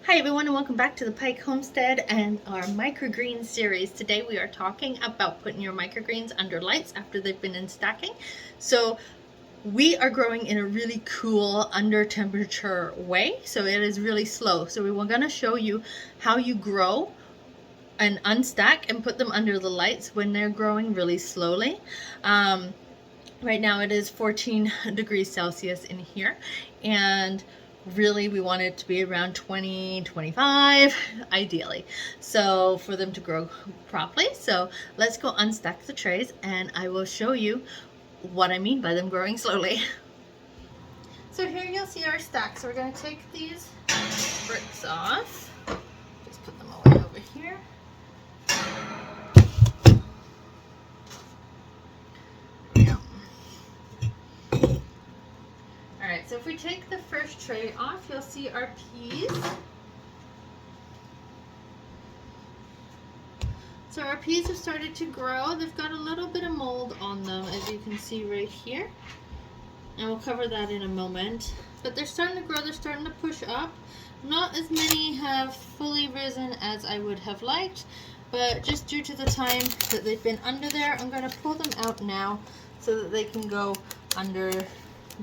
Hi everyone and welcome back to the Pike Homestead and our microgreens series. Today we are talking about putting your microgreens under lights after they've been in stacking. So we are growing in a really cool under temperature way, so it is really slow. So we were going to show you how you grow and unstack and put them under the lights when they're growing really slowly. Right now it is 14 degrees Celsius in here, and really we want it to be around 20, 25 ideally, so for them to grow properly. So let's go unstack the trays and I will show you what I mean by them growing slowly. So here you'll see our stack. So we're going to take these bricks off, just put them away over here. Alright, so if we take the first tray off, you'll see our peas. So our peas have started to grow. They've got a little bit of mold on them, as you can see right here. And we'll cover that in a moment. But they're starting to grow, they're starting to push up. Not as many have fully risen as I would have liked, but just due to the time that they've been under there, I'm going to pull them out now so that they can go under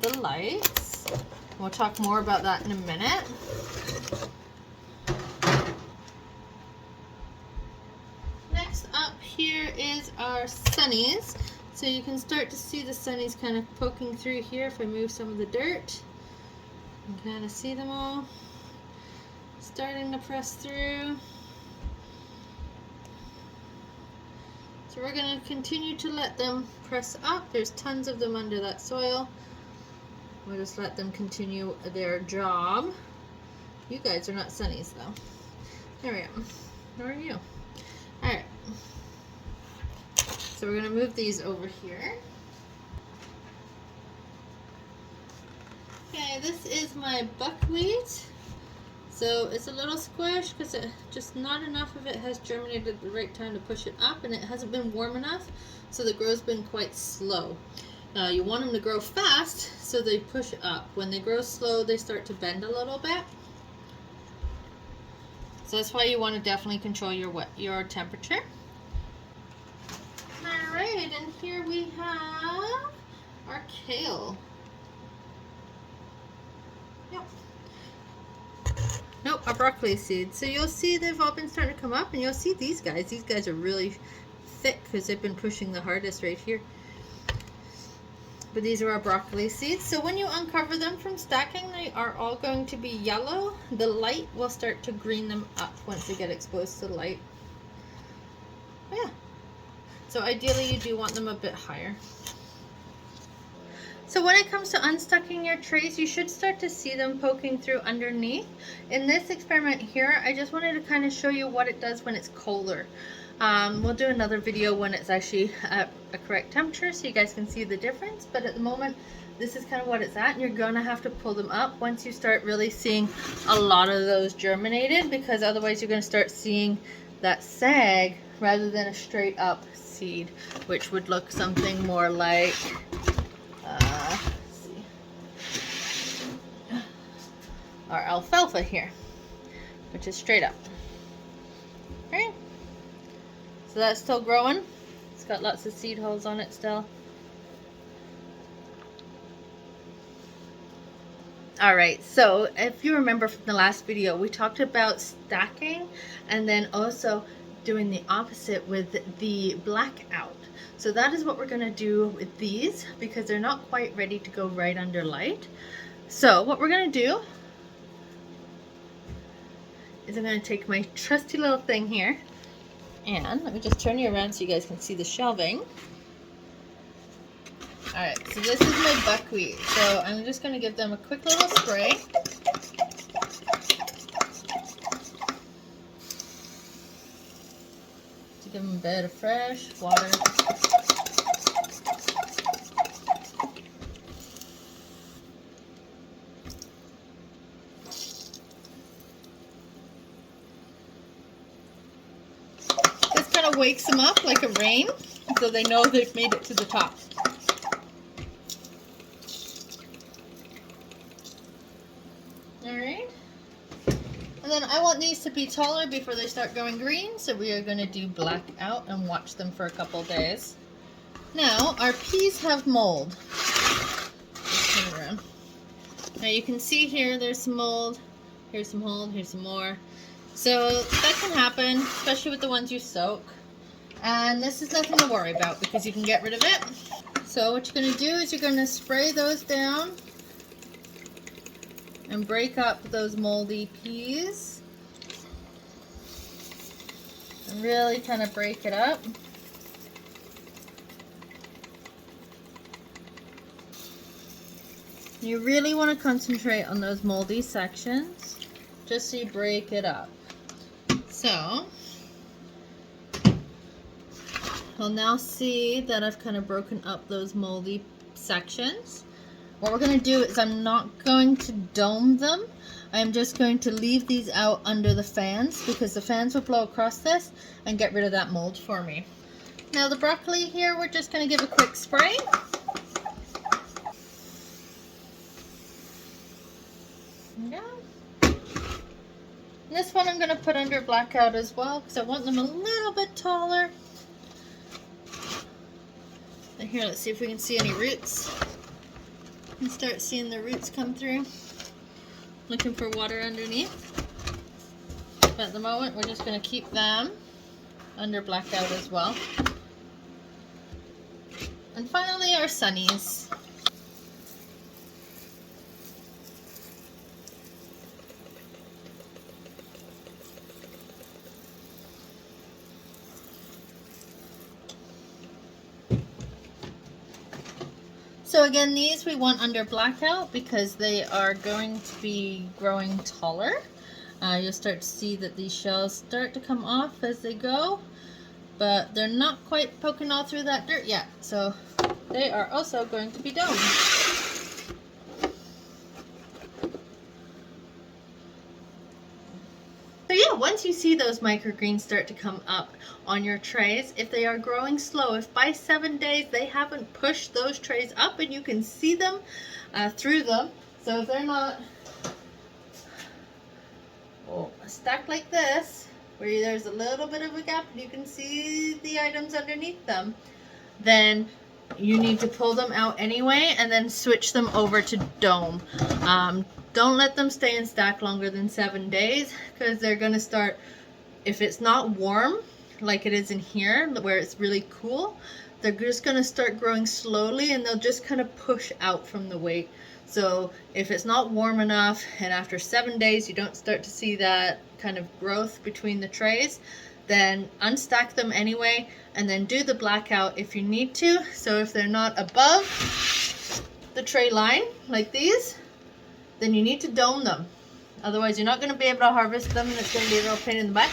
the lights. We'll talk more about that in a minute. Next up here is our sunnies. So you can start to see the sunnies kind of poking through here if I move some of the dirt. You can kind of see them all starting to press through. So we're going to continue to let them press up. There's tons of them under that soil. We'll just let them continue their job. You guys are not sunnies though. There we go. How are you? Alright. So we're going to move these over here. Okay, this is my buckwheat. So it's a little squish because just not enough of it has germinated at the right time to push it up, and it hasn't been warm enough, so the grow's been quite slow. You want them to grow fast so they push up. When they grow slow, they start to bend a little bit. So that's why you want to definitely control your temperature. Alright, and here we have our kale. Yep. Nope, our broccoli seeds. So you'll see they've all been starting to come up, and you'll see these guys. These guys are really thick because they've been pushing the hardest right here. But these are our broccoli seeds. So when you uncover them from stacking, they are all going to be yellow. The light will start to green them up once they get exposed to the light. Yeah. So ideally you do want them a bit higher. So when it comes to unstucking your trays, you should start to see them poking through underneath. In this experiment here, I just wanted to kind of show you what it does when it's colder. We'll do another video when it's actually at a correct temperature so you guys can see the difference, but at the moment this is kind of what it's at, and you're gonna have to pull them up once you start really seeing a lot of those germinated, because otherwise you're gonna start seeing that sag rather than a straight up seed, which would look something more like let's see, our alfalfa here, which is straight up. Okay. So that's still growing. It's got lots of seed holes on it still. Alright, so if you remember from the last video, we talked about stacking and then also doing the opposite with the blackout. So that is what we're going to do with these, because they're not quite ready to go right under light. So what we're going to do is I'm going to take my trusty little thing here, and let me just turn you around so you guys can see the shelving. Alright, so this is my buckwheat. So I'm just going to give them a quick little spray. To give them a bit of fresh water. This kind of wakes them up like a rain, so they know they've made it to the top. Alright, And then I want these to be taller before they start going green, so we are going to do black out and watch them for a couple days. Now, our peas have mold. Let's turn it around. Now you can see here, there's some mold. Here's some mold, here's some more. So that can happen, especially with the ones you soak. And this is nothing to worry about because you can get rid of it. So what you're going to do is you're going to spray those down and break up those moldy peas. And really kind of break it up. You really want to concentrate on those moldy sections, just so you break it up. So, you'll now see that I've kind of broken up those moldy sections. What we're going to do is I'm not going to dome them. I'm just going to leave these out under the fans because the fans will blow across this and get rid of that mold for me. Now the broccoli here, we're just going to give a quick spray. Yeah. This one I'm going to put under blackout as well because I want them a little bit taller. And here, let's see if we can see any roots. And start seeing the roots come through. Looking for water underneath. But at the moment, we're just going to keep them under blackout as well. And finally, our sunnies. So again, these we want under blackout because they are going to be growing taller. You'll start to see that these shells start to come off as they go, but they're not quite poking all through that dirt yet. So they are also going to be domed. So yeah, once you see those microgreens start to come up on your trays, if they are growing slow, if by 7 days they haven't pushed those trays up and you can see them through them, so if they're not stacked like this, where there's a little bit of a gap and you can see the items underneath them, then you need to pull them out anyway and then switch them over to dome. Don't let them stay in stack longer than 7 days because they're going to start, if it's not warm like it is in here where it's really cool, they're just going to start growing slowly and they'll just kind of push out from the weight. So if it's not warm enough and after 7 days you don't start to see that kind of growth between the trays, then unstack them anyway and then do the blackout if you need to. So if they're not above the tray line like these, then you need to dome them. Otherwise you're not going to be able to harvest them and it's going to be a real pain in the butt.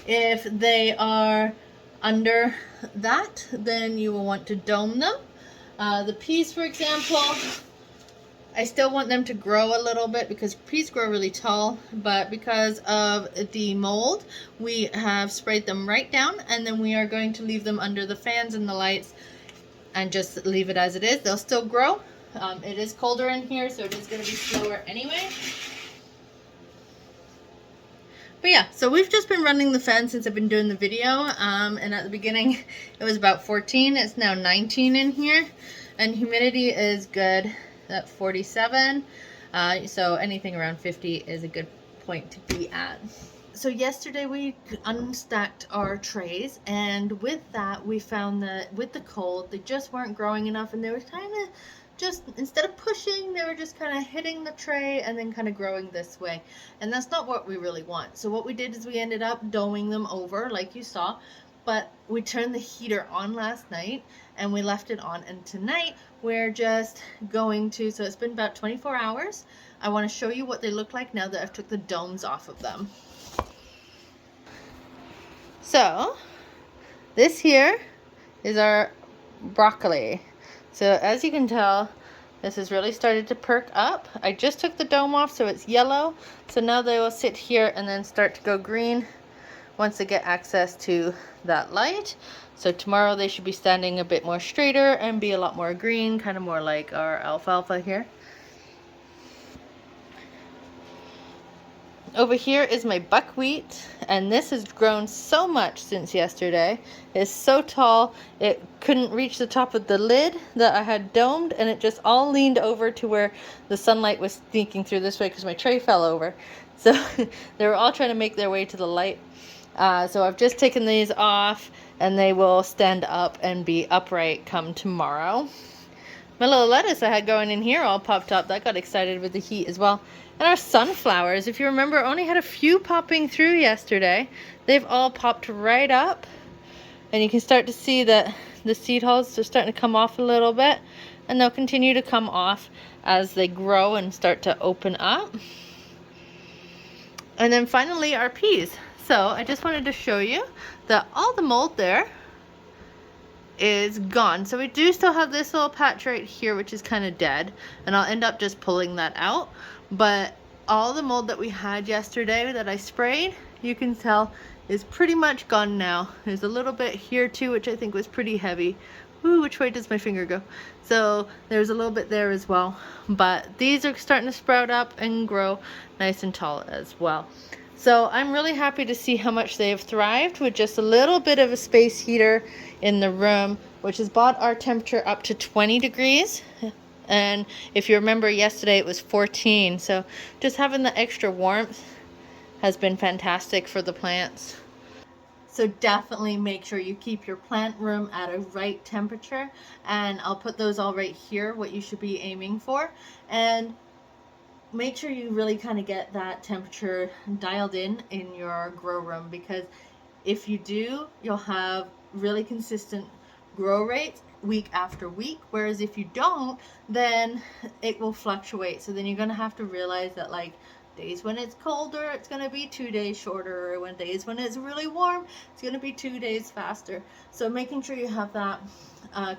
If they are under that, then you will want to dome them. The peas, for example, I still want them to grow a little bit because peas grow really tall, but because of the mold, we have sprayed them right down and then we are going to leave them under the fans and the lights and just leave it as it is. They'll still grow. It is colder in here, so it is going to be slower anyway. But yeah, so we've just been running the fan since I've been doing the video, and at the beginning it was about 14. It's now 19 in here, and humidity is good at 47, so anything around 50 is a good point to be at. So yesterday we unstacked our trays, and with that we found that with the cold they just weren't growing enough, and they were kind of just, instead of pushing, they were just kind of hitting the tray and then kind of growing this way, and that's not what we really want. So what we did is we ended up doming them over like you saw, but we turned the heater on last night and we left it on, and tonight we're just going to, so it's been about 24 hours. I want to show you what they look like now that I've took the domes off of them. So this here is our broccoli. So as you can tell, this has really started to perk up. I just took the dome off, so it's yellow. So now they will sit here and then start to go green once they get access to that light. So tomorrow they should be standing a bit more straighter and be a lot more green, kind of more like our alfalfa here. Over here is my buckwheat, and this has grown so much since yesterday. It's so tall, it couldn't reach the top of the lid that I had domed, and it just all leaned over to where the sunlight was sneaking through this way because my tray fell over. So they were all trying to make their way to the light. So I've just taken these off, and they will stand up and be upright come tomorrow. My little lettuce I had going in here all popped up. That got excited with the heat as well. And our sunflowers, if you remember, only had a few popping through yesterday. They've all popped right up. And you can start to see that the seed hulls are starting to come off a little bit. And they'll continue to come off as they grow and start to open up. And then finally our peas. So I just wanted to show you that all the mold there is gone. So we do still have this little patch right here, which is kind of dead, and I'll end up just pulling that out. But all the mold that we had yesterday that I sprayed, you can tell is pretty much gone now. There's a little bit here too, which I think was pretty heavy. Ooh, which way does my finger go? So there's a little bit there as well, but these are starting to sprout up and grow nice and tall as well. So I'm really happy to see how much they have thrived with just a little bit of a space heater in the room, which has brought our temperature up to 20 degrees. And if you remember yesterday it was 14. So just having the extra warmth has been fantastic for the plants. So definitely make sure you keep your plant room at a right temperature. And I'll put those all right here, what you should be aiming for. And make sure you really kind of get that temperature dialed in your grow room, because if you do, you'll have really consistent grow rates week after week, whereas if you don't, then it will fluctuate. So then you're going to have to realize that, like, days when it's colder, it's going to be 2 days shorter, or when days when it's really warm, it's going to be 2 days faster. So making sure you have that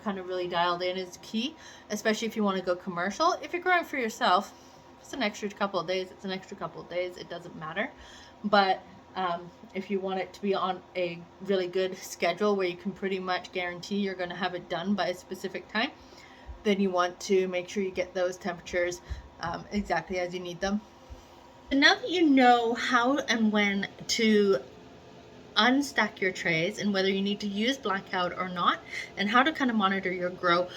kind of really dialed in is key, especially if you want to go commercial. If you're growing for yourself, it's an extra couple of days, it's an extra couple of days, it doesn't matter. But if you want it to be on a really good schedule where you can pretty much guarantee you're going to have it done by a specific time, then you want to make sure you get those temperatures exactly as you need them. And now that you know how and when to unstack your trays and whether you need to use blackout or not, and how to kind of monitor your grow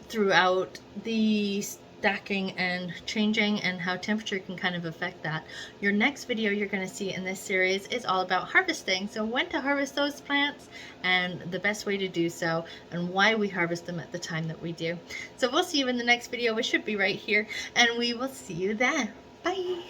throughout the stacking and changing and how temperature can kind of affect that, your next video you're going to see in this series is all about harvesting. So when to harvest those plants and the best way to do so and why we harvest them at the time that we do. So we'll see you in the next video, which should be right here, and we will see you then. Bye.